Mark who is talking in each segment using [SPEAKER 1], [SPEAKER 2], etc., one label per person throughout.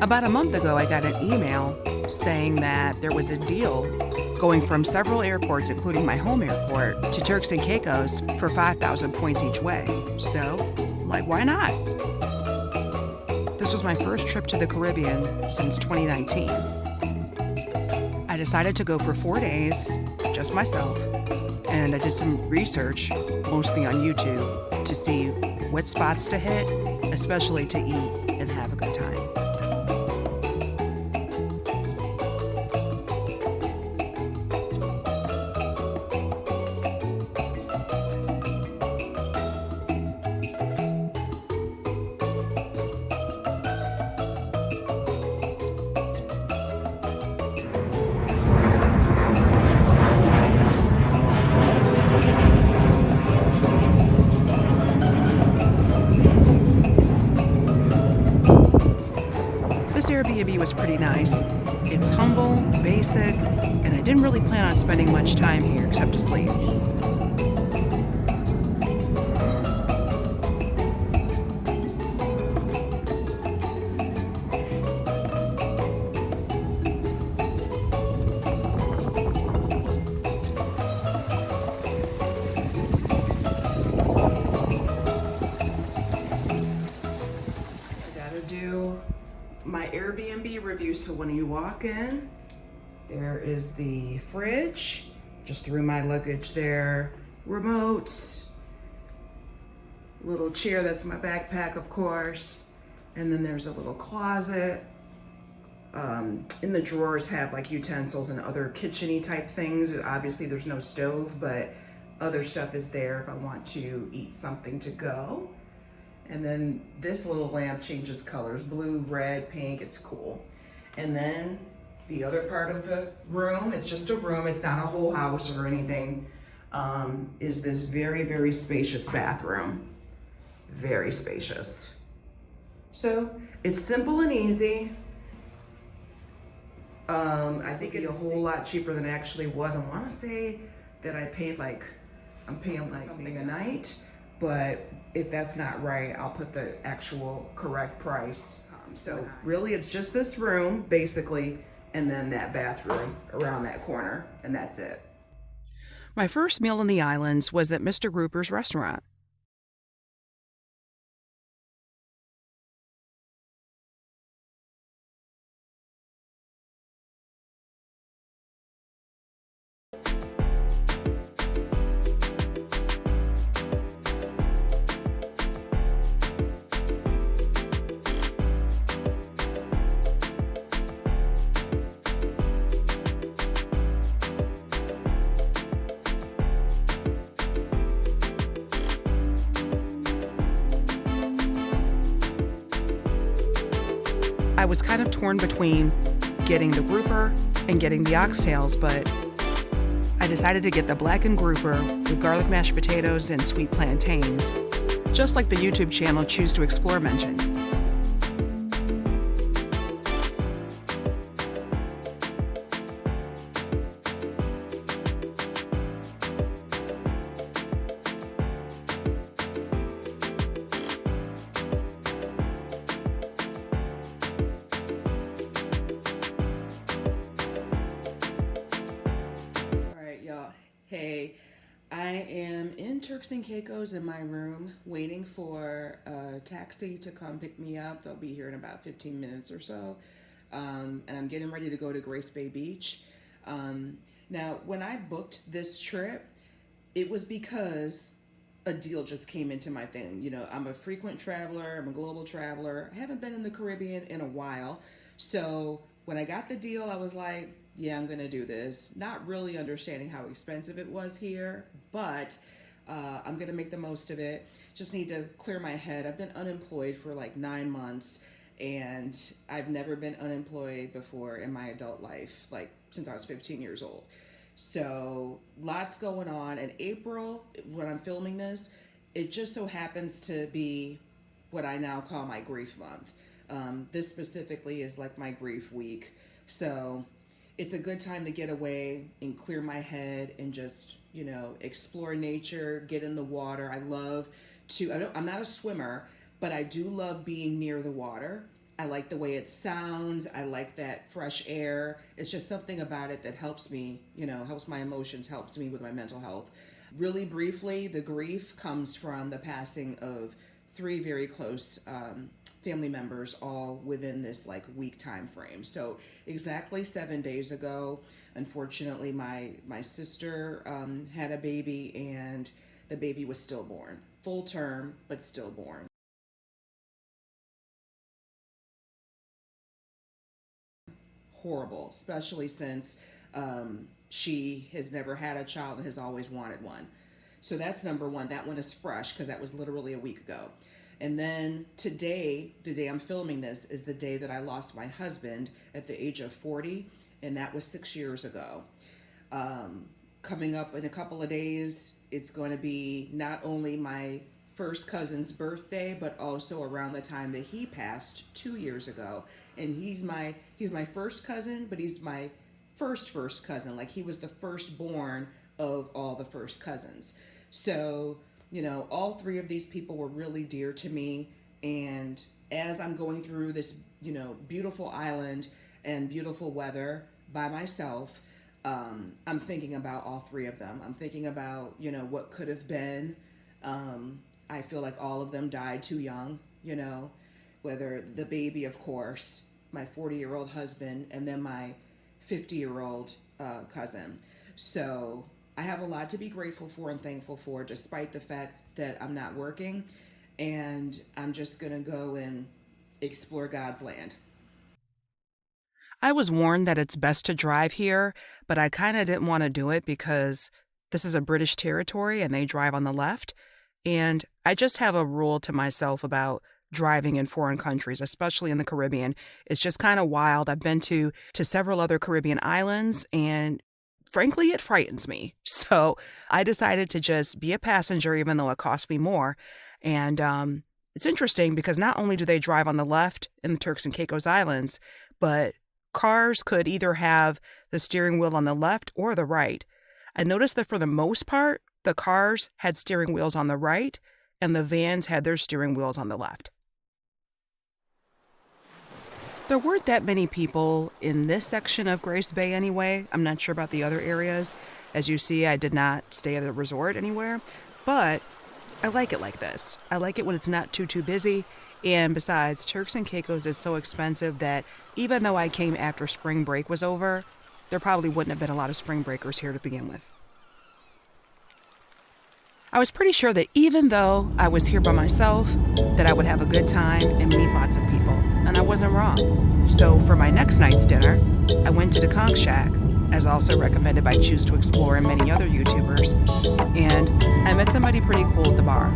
[SPEAKER 1] About a month ago, I got an email saying that there was a deal going from several airports, including my home airport, to Turks and Caicos for 5,000 points each way. So, like, why not? This was my first trip to the Caribbean since 2019. I decided to go for 4 days, just myself, and I did some research, mostly on YouTube, to see what spots to hit, especially to eat and have a good time. This Airbnb was pretty nice. It's humble, basic, and I didn't really plan on spending much time here except to sleep. My Airbnb review. So when you walk in, there is the fridge. Just threw my luggage there. Remotes, little chair, that's my backpack, of course. And then there's a little closet. In the drawers have like utensils and other kitchen-y type things. Obviously there's no stove, but other stuff is there if I want to eat something to go. And then this little lamp changes colors, blue, red, pink, it's cool. And then the other part of the room, it's just a room, it's not a whole house or anything, is this very, very spacious bathroom. Very spacious. So it's simple and easy. I think it's a whole lot cheaper than it actually was. I wanna say that I'm paying like something a night, but if that's not right, I'll put the actual correct price. So really it's just this room, basically, and then that bathroom around that corner, and that's it. My first meal on the islands was at Mr. Grouper's restaurant. I was kind of torn between getting the grouper and getting the oxtails, but I decided to get the blackened grouper with garlic mashed potatoes and sweet plantains, just like the YouTube channel Choose to Explore mentioned. Hey, I am in Turks and Caicos in my room waiting for a taxi to come pick me up. They'll be here in about 15 minutes or so. And I'm getting ready to go to Grace Bay Beach. Now, when I booked this trip, it was because a deal just came into my thing. You know, I'm a frequent traveler, I'm a global traveler. I haven't been in the Caribbean in a while. So when I got the deal, I was like, yeah, I'm gonna do this. Not really understanding how expensive it was here, but I'm gonna make the most of it. Just need to clear my head. I've been unemployed for like 9 months, and I've never been unemployed before in my adult life, like since I was 15 years old. So lots going on. In April, when I'm filming this, it just so happens to be what I now call my grief month. This specifically is like my grief week. So it's a good time to get away and clear my head and just, you know, explore nature, get in the water. I love to, I'm not a swimmer, but I do love being near the water. I like the way it sounds. I like that fresh air. It's just something about it that helps me, helps my emotions, helps me with my mental health. Really briefly, the grief comes from the passing of three very close family members, all within this like week time frame. So exactly 7 days ago, unfortunately, my sister had a baby, and the baby was stillborn, full term, but stillborn. Horrible, especially since she has never had a child and has always wanted one. So that's number one. That one is fresh because that was literally a week ago. And then today, the day I'm filming this, is the day that I lost my husband at the age of 40, and that was 6 years ago. Coming up in a couple of days, it's going to be not only my first cousin's birthday, but also around the time that he passed 2 years ago. And he's my first cousin, but he's my first cousin. Like, he was the firstborn of all the first cousins. So, all three of these people were really dear to me. And as I'm going through this, beautiful island and beautiful weather by myself, I'm thinking about all three of them. I'm thinking about, what could have been. I feel like all of them died too young, whether the baby, of course, my 40-year-old husband, and then my 50-year-old cousin. So I have a lot to be grateful for and thankful for, despite the fact that I'm not working, and I'm just going to go and explore God's land. I was warned that it's best to drive here, but I kind of didn't want to do it because this is a British territory and they drive on the left. And I just have a rule to myself about driving in foreign countries, especially in the Caribbean. It's just kind of wild. I've been to several other Caribbean islands, and frankly, it frightens me. So I decided to just be a passenger, even though it cost me more. And it's interesting because not only do they drive on the left in the Turks and Caicos Islands, but cars could either have the steering wheel on the left or the right. I noticed that for the most part, the cars had steering wheels on the right and the vans had their steering wheels on the left. There weren't that many people in this section of Grace Bay anyway. I'm not sure about the other areas. As you see, I did not stay at a resort anywhere, but I like it like this. I like it when it's not too busy. And besides, Turks and Caicos is so expensive that even though I came after spring break was over, there probably wouldn't have been a lot of spring breakers here to begin with. I was pretty sure that even though I was here by myself, that I would have a good time and meet lots of people, and I wasn't wrong. So for my next night's dinner, I went to the Conch Shack, as also recommended by Choose to Explore and many other YouTubers, and I met somebody pretty cool at the bar.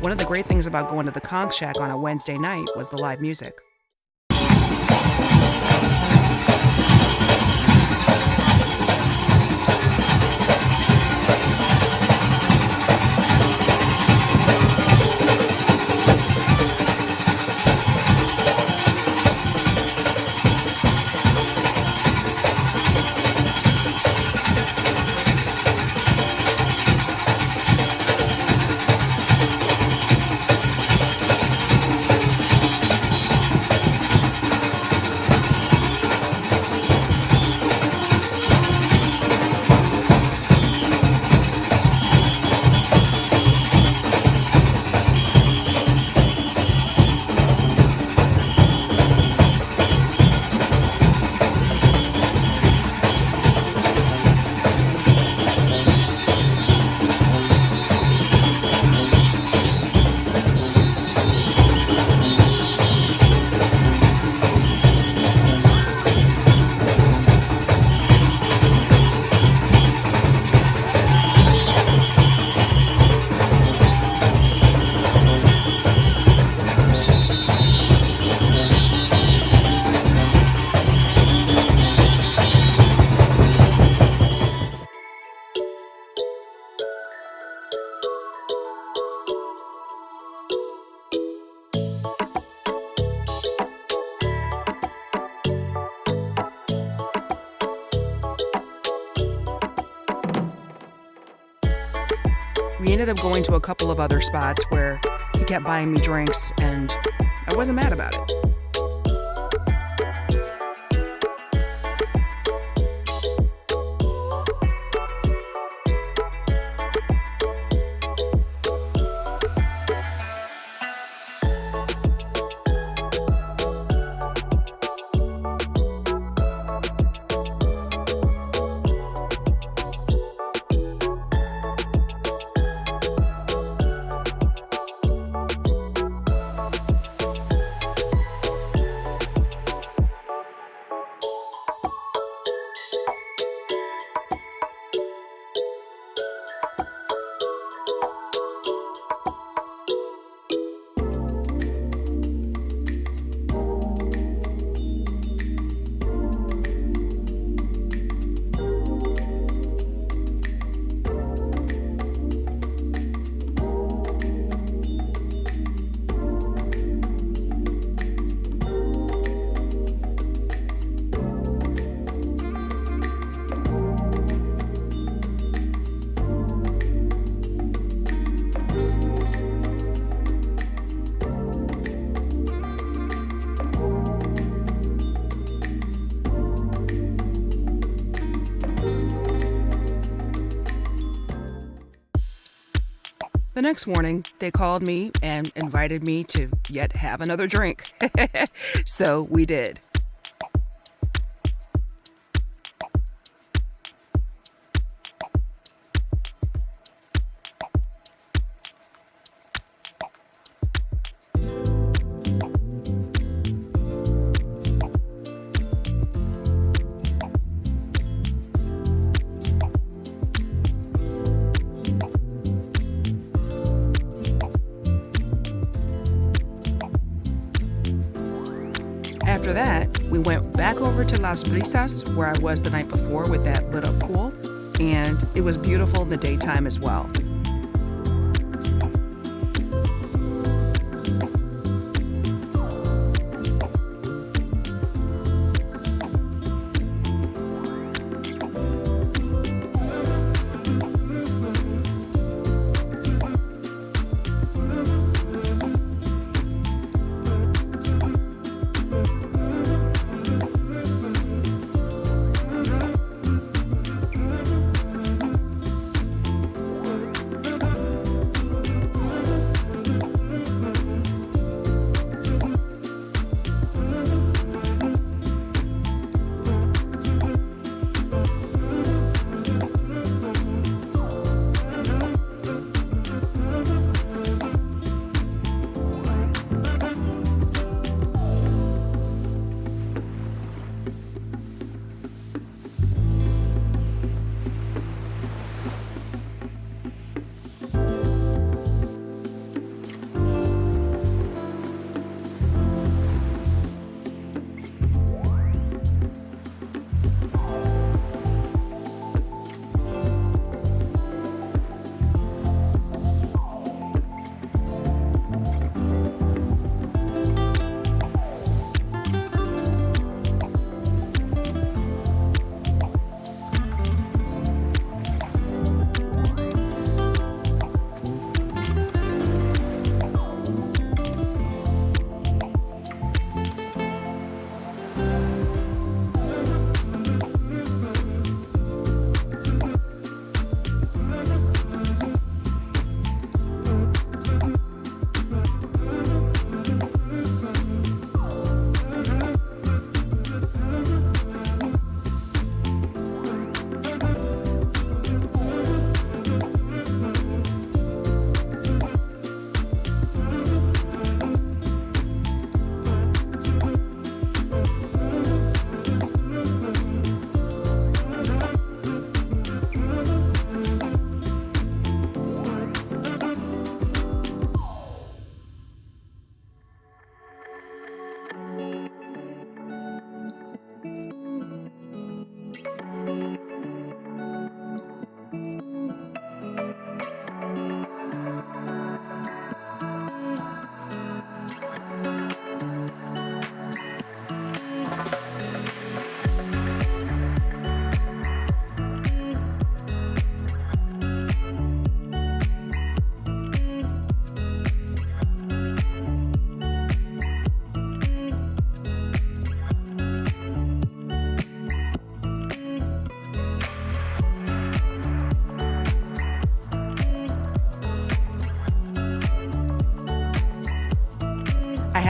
[SPEAKER 1] One of the great things about going to the Conch Shack on a Wednesday night was the live music. We ended up going to a couple of other spots where he kept buying me drinks, and I wasn't mad about it. The next morning, they called me and invited me to yet have another drink. So we did. After that, we went back over to Las Brisas, where I was the night before with that lit up pool, and it was beautiful in the daytime as well.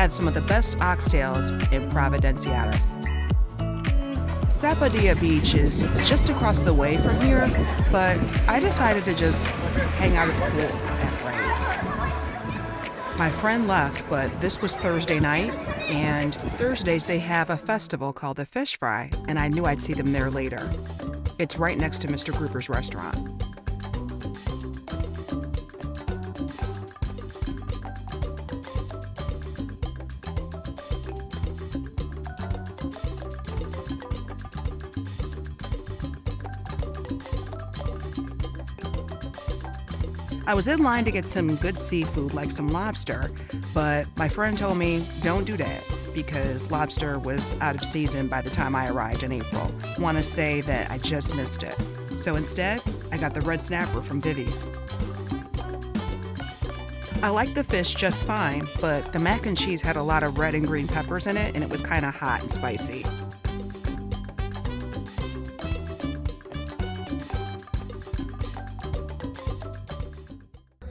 [SPEAKER 1] had some of the best oxtails in Providencíales. Sapodilla Beach is just across the way from here, but I decided to just hang out at the pool after I ate. My friend left, but this was Thursday night, and Thursdays they have a festival called the Fish Fry, and I knew I'd see them there later. It's right next to Mr. Grouper's restaurant. I was in line to get some good seafood like some lobster, but my friend told me don't do that because lobster was out of season by the time I arrived in April. Want to say that I just missed it. So instead, I got the red snapper from Vivi's. I liked the fish just fine, but the mac and cheese had a lot of red and green peppers in it and it was kind of hot and spicy.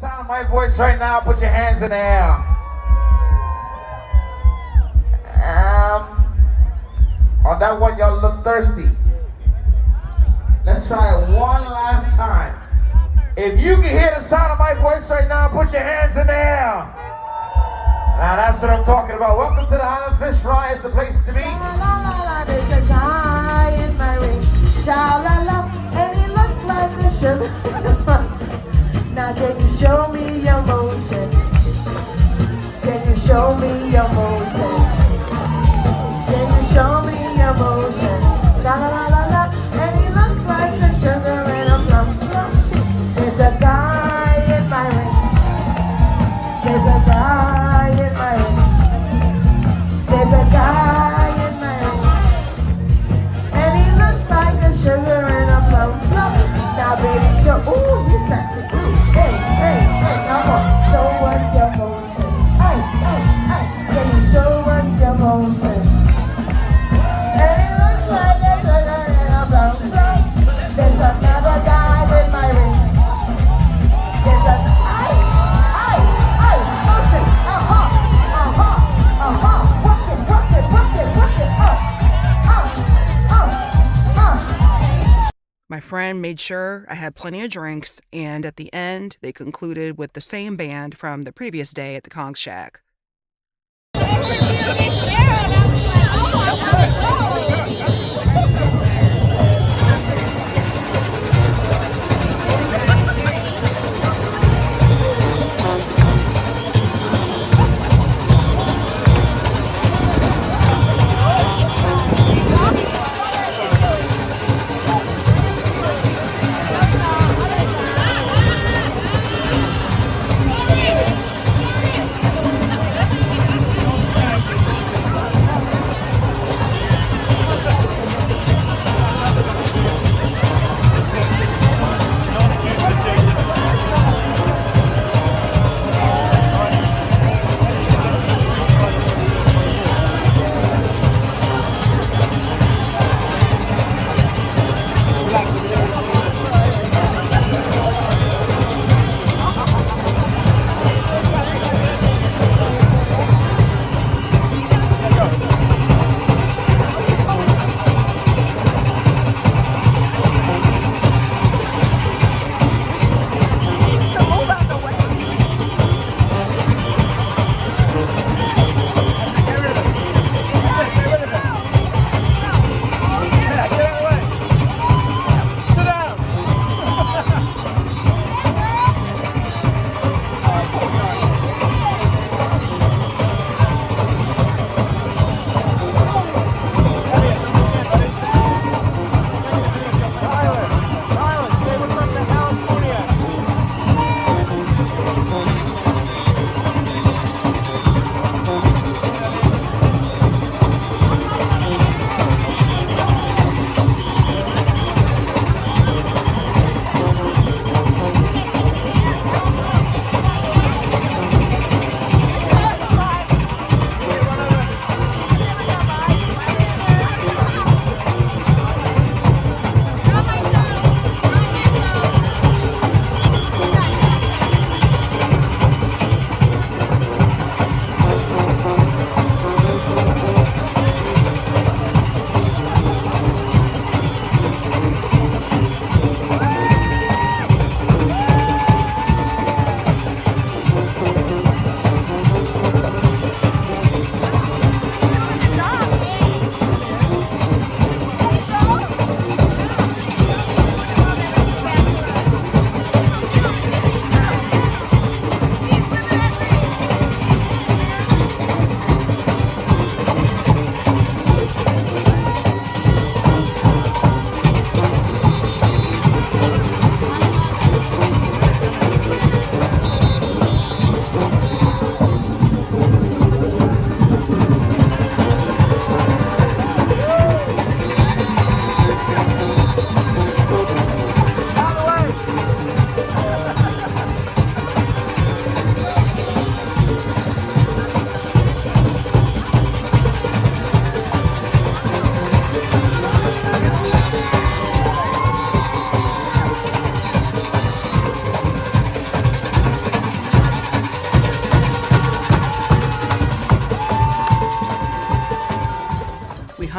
[SPEAKER 2] Sound of my voice right now, put your hands in the air. On that one, y'all look thirsty. Let's try it one last time. If you can hear the sound of my voice right now, put your hands in the air. Now that's what I'm talking about. Welcome to the Island Fish Fry. It's the place to be.
[SPEAKER 3] There's a guy in my ring. Sha-la-la, and he looks like a sugar. Now can you show me your motion? Can you show me your motion? Can you show me your motion? Sha-la-la-la-la, and he looks like a sugar and a plum. There's a guy in my ring. There's a guy in my ring. There's a guy in my ring. And he looks like a sugar and a plum. Now baby, show, ooh, you sexy. Hey, hey, hey, come on, show us your motion. Hey, hey, hey, can you show us your motion? And it looks like a sugar and a plum. There's another guy in my ring. There's a, motion, work it,
[SPEAKER 1] My friend made sure I had plenty of drinks, and at the end, they concluded with the same band from the previous day at the Conch Shack.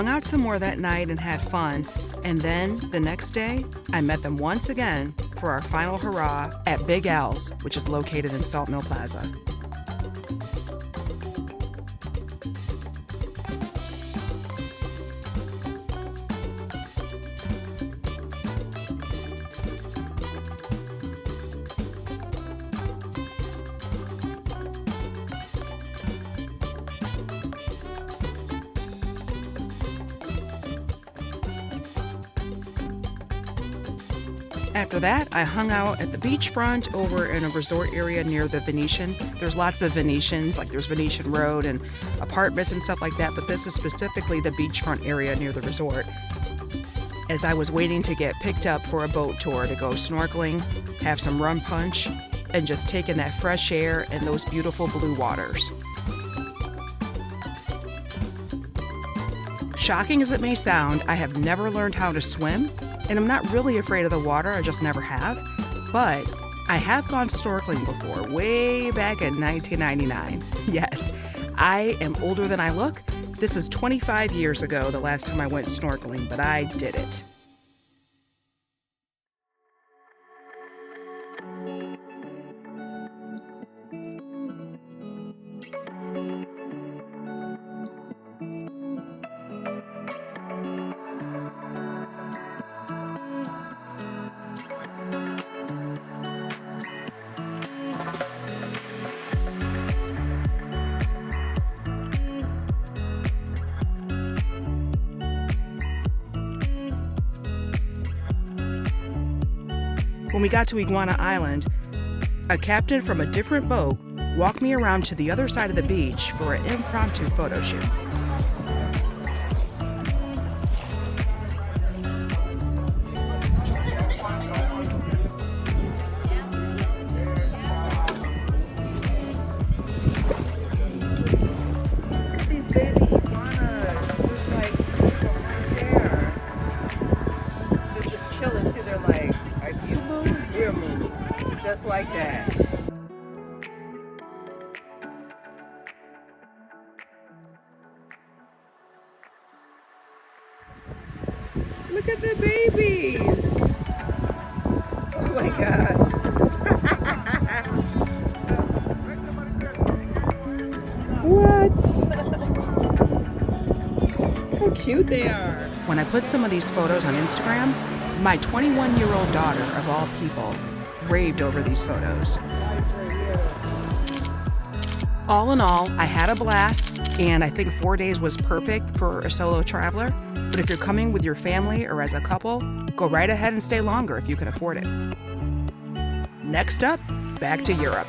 [SPEAKER 1] hung out some more that night and had fun, and then the next day, I met them once again for our final hurrah at Big L's, which is located in Salt Mill Plaza. After that, I hung out at the beachfront over in a resort area near the Venetian. There's lots of Venetians, like there's Venetian Road and apartments and stuff like that, but this is specifically the beachfront area near the resort. As I was waiting to get picked up for a boat tour to go snorkeling, have some rum punch, and just take in that fresh air and those beautiful blue waters. Shocking as it may sound, I have never learned how to swim, and I'm not really afraid of the water, I just never have. But I have gone snorkeling before, way back in 1999. Yes, I am older than I look. This is 25 years ago, the last time I went snorkeling, but I did it. When we got to Iguana Island, a captain from a different boat walked me around to the other side of the beach for an impromptu photo shoot. Look at these baby iguanas. There's like people right there. They're just chilling too. They're like, if you move, we'll move. Just like that. Look at the babies. Oh my gosh. What? How cute they are. When I put some of these photos on Instagram, my 21-year-old daughter, of all people, raved over these photos. All in all, I had a blast, and I think 4 days was perfect for a solo traveler. But if you're coming with your family or as a couple, go right ahead and stay longer if you can afford it. Next up, back to Europe.